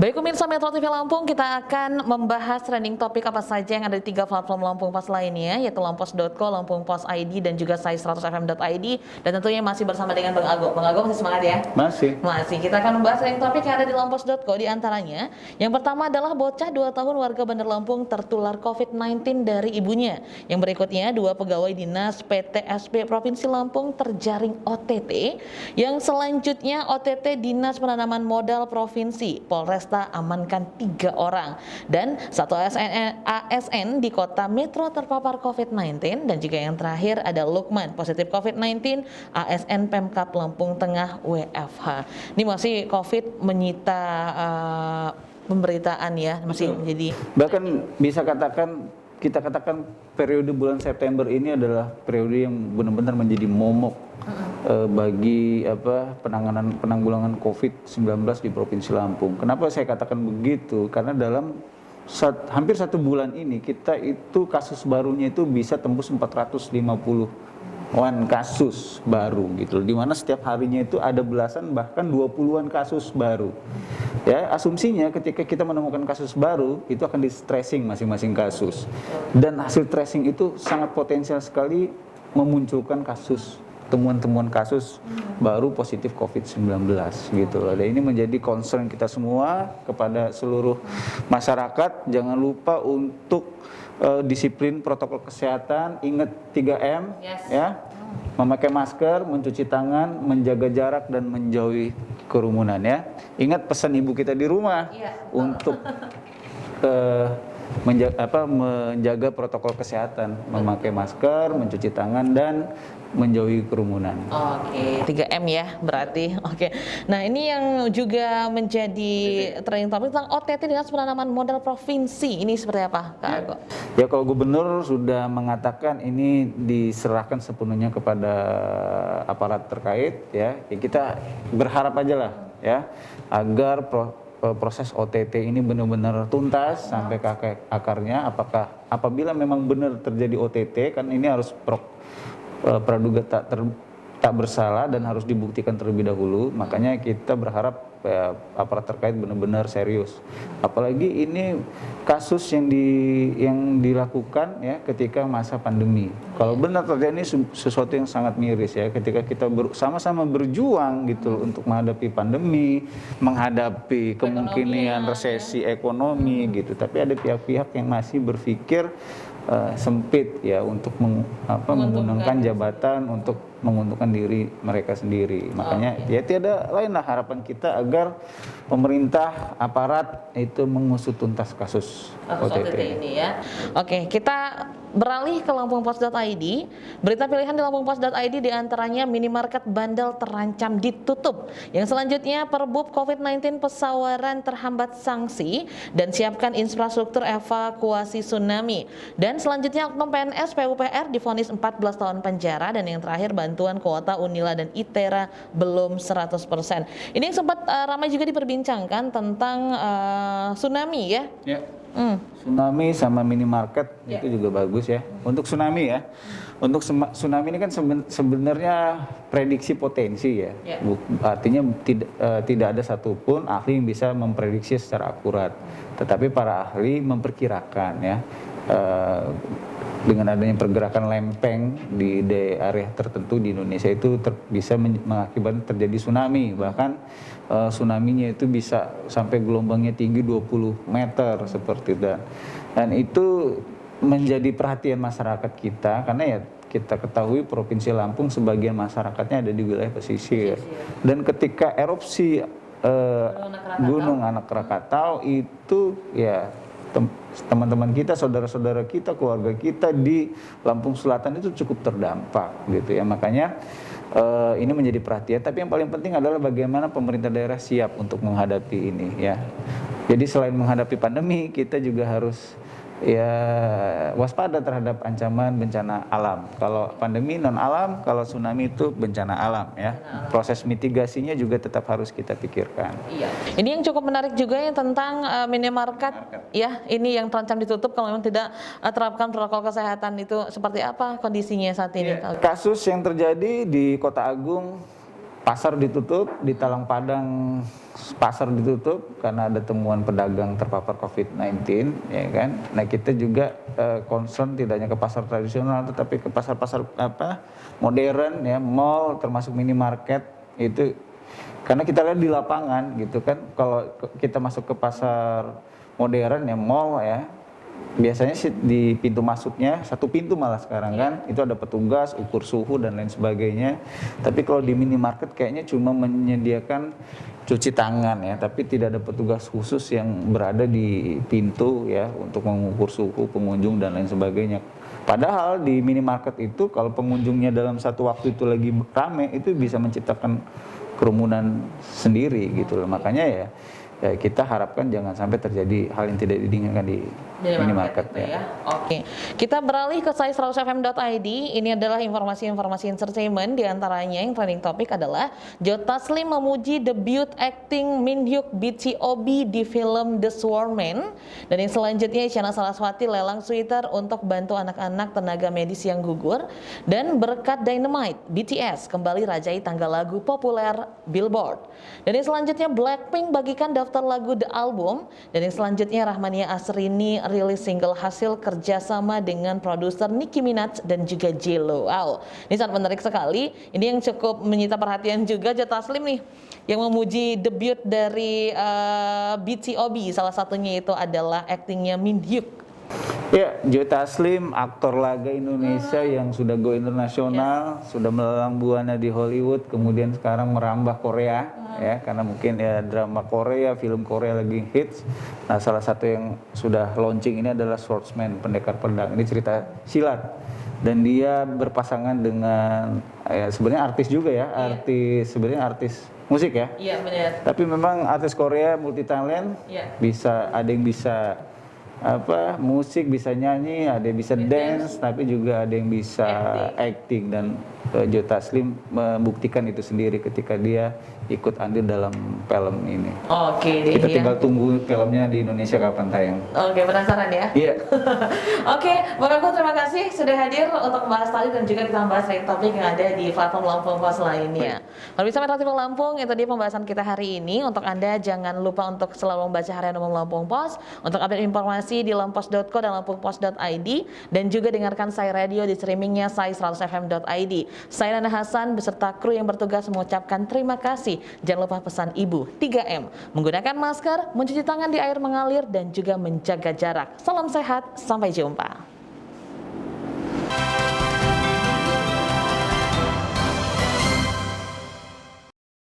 Baik pemirsa Metro TV Lampung, kita akan membahas trending topik apa saja yang ada di 3 platform Lampung Pos lainnya, yaitu Lampos.co, Lampung Pos ID, dan juga Sai100fm.id. Dan tentunya masih bersama dengan Bang Ago. Bang Ago masih semangat ya? Masih. Kita akan membahas trending topik yang ada di Lampos.co, di antaranya. Yang pertama adalah bocah 2 tahun warga Bandar Lampung tertular COVID-19 dari ibunya. Yang berikutnya, 2 pegawai dinas PTSP Provinsi Lampung terjaring OTT. Yang selanjutnya, OTT Dinas Penanaman Modal Provinsi, Polresta amankan 3 orang, dan 1 ASN di kota Metro terpapar COVID-19, dan juga yang terakhir ada Lukman positif COVID-19, ASN Pemkab Lampung Tengah WFH. Ini masih COVID menyita pemberitaan ya, masih menjadi, bahkan bisa kita katakan periode bulan September ini adalah periode yang benar-benar menjadi momok bagi penanggulangan COVID-19 di Provinsi Lampung. Kenapa saya katakan begitu? Karena dalam hampir 1 bulan ini kita itu kasus barunya itu bisa tembus 450-an kasus baru gitu, di mana setiap harinya itu ada belasan bahkan 20-an kasus baru. Ya, asumsinya ketika kita menemukan kasus baru itu akan di tracing masing-masing kasus, dan hasil tracing itu sangat potensial sekali memunculkan temuan-temuan kasus baru positif COVID-19 gitu loh. Dan ini menjadi concern kita semua kepada seluruh masyarakat. Jangan lupa untuk disiplin protokol kesehatan, ingat 3M, ya, memakai masker, mencuci tangan, menjaga jarak, dan menjauhi kerumunan ya. Ingat pesan ibu kita di rumah untuk menjaga protokol kesehatan, memakai masker, mencuci tangan, dan menjauhi kerumunan. Oke, 3M ya berarti. Oke. Nah, ini yang juga menjadi trending topik tentang OTT Dinas Penanaman Modal Provinsi. Ini seperti apa, Kak Ago? Ya, kalau gubernur sudah mengatakan ini diserahkan sepenuhnya kepada aparat terkait ya. Ya kita berharap aja lah ya agar proses OTT ini benar-benar tuntas sampai ke akarnya. Apabila memang benar terjadi OTT, kan ini harus praduga tak bersalah dan harus dibuktikan terlebih dahulu. Makanya kita berharap aparat terkait benar-benar serius. Apalagi ini kasus yang dilakukan ya ketika masa pandemi. Kalau benar terjadi ini sesuatu yang sangat miris ya, ketika kita sama-sama berjuang gitu untuk menghadapi pandemi, menghadapi kemungkinan resesi ekonomi gitu. Tapi ada pihak-pihak yang masih berpikir sempit ya untuk menggunakan jabatan untuk menguntungkan diri mereka sendiri. Makanya ya tiada lain lah harapan kita agar pemerintah, aparat itu mengusut tuntas kasus OTT ini ya. Oke, kita beralih ke lampungpos.id. Berita pilihan di lampungpos.id diantaranya minimarket Bandel terancam ditutup. Yang selanjutnya Perbup COVID-19 pesawaran terhambat sanksi, dan siapkan infrastruktur evakuasi tsunami. Dan selanjutnya oknum PNS PUPR divonis 14 tahun penjara, dan yang terakhir bantuan kuota Unila dan ITERA belum 100%. Ini yang sempat ramai juga diperbincangkan tentang tsunami ya. Tsunami sama minimarket itu juga bagus ya. Untuk tsunami ya. Untuk tsunami ini kan sebenarnya prediksi potensi ya. Artinya tidak ada satupun ahli yang bisa memprediksi secara akurat. Tetapi para ahli memperkirakan ya. Dengan adanya pergerakan lempeng di area tertentu di Indonesia itu bisa mengakibatkan terjadi tsunami. Bahkan tsunami-nya itu bisa sampai gelombangnya tinggi 20 meter seperti itu. Dan itu menjadi perhatian masyarakat kita karena ya kita ketahui Provinsi Lampung sebagian masyarakatnya ada di wilayah pesisir. Dan ketika erupsi Gunung Anak Rakatau itu ya teman-teman kita, saudara-saudara kita, keluarga kita di Lampung Selatan itu cukup terdampak gitu ya. Makanya ini menjadi perhatian, tapi yang paling penting adalah bagaimana pemerintah daerah siap untuk menghadapi ini ya. Jadi selain menghadapi pandemi, kita juga harus ya waspada terhadap ancaman bencana alam. Kalau pandemi non alam, kalau tsunami itu bencana alam ya. Proses mitigasinya juga tetap harus kita pikirkan. Iya. Ini yang cukup menarik juga yang tentang minimarket ya. Ini yang terancam ditutup kalau memang tidak terapkan protokol kesehatan. Itu seperti apa kondisinya saat ini? Kasus yang terjadi di Kota Agung pasar ditutup, di Talang Padang pasar ditutup karena ada temuan pedagang terpapar COVID-19, ya kan. Nah kita juga concern tidak hanya ke pasar tradisional, tetapi ke pasar-pasar modern, ya, mall, termasuk minimarket itu. Karena kita lihat di lapangan gitu kan, kalau kita masuk ke pasar modern ya mall ya, biasanya sih di pintu masuknya satu pintu malah sekarang kan, itu ada petugas ukur suhu dan lain sebagainya. Tapi kalau di minimarket kayaknya cuma menyediakan cuci tangan ya, tapi tidak ada petugas khusus yang berada di pintu ya untuk mengukur suhu pengunjung dan lain sebagainya. Padahal di minimarket itu kalau pengunjungnya dalam satu waktu itu lagi rame, itu bisa menciptakan kerumunan sendiri gitu loh. Makanya ya kita harapkan jangan sampai terjadi hal yang tidak diinginkan di minimarket ya. Oke, kita beralih ke sai100fm.id. Ini adalah informasi-informasi entertainment, diantaranya yang trending topik adalah Joe Taslim memuji debut acting Min Hyuk BTOB di film The Sworn Man. Dan yang selanjutnya Isyana Saraswati lelang sweater untuk bantu anak-anak tenaga medis yang gugur. Dan berkat Dynamite, BTS kembali rajai tangga lagu populer Billboard. Dan yang selanjutnya Blackpink bagikan daftar lagu The Album. Dan yang selanjutnya Rahmania Asrini rilis single hasil kerjasama dengan produser Nicki Minaj dan juga J.Lo. Wow, ini sangat menarik sekali. Ini yang cukup menyita perhatian juga Joe Taslim nih, yang memuji debut dari BTOB. Salah satunya itu adalah aktingnya Min Hyuk. Ya, Joe Taslim, aktor laga Indonesia yang sudah go internasional, sudah melalang buana di Hollywood, kemudian sekarang merambah Korea, ya, karena mungkin ya drama Korea, film Korea lagi hits. Nah, salah satu yang sudah launching ini adalah Swordsman, pendekar pedang. Ini cerita silat, dan dia berpasangan dengan ya sebenarnya artis juga ya, sebenarnya artis musik ya. Iya, benar. Tapi memang artis Korea multi talent, bisa ada yang bisa musik, bisa nyanyi, ada yang bisa dance, tapi juga ada yang bisa acting. Dan Joe Taslim membuktikan itu sendiri ketika dia ikut andil dalam film ini. Oke deh, kita tinggal tunggu filmnya di Indonesia kapan tayang. Oke, penasaran ya? Iya. Oke, Bang Aku terima kasih sudah hadir untuk membahas tadi dan juga kita membahas topik yang ada di platform Lampung Pos lainnya. Kalau bisa Metro TV Lampung, itu dia pembahasan kita hari ini. Untuk Anda jangan lupa untuk selalu membaca Harian Umum Lampung Pos, untuk update informasi di lampos.co dan lampungpos.id, dan juga dengarkan Sai Radio di streamingnya sai100fm.id. Saya Nana Hasan beserta kru yang bertugas mengucapkan terima kasih. Jangan lupa pesan Ibu 3M, menggunakan masker, mencuci tangan di air mengalir, dan juga menjaga jarak. Salam sehat, sampai jumpa.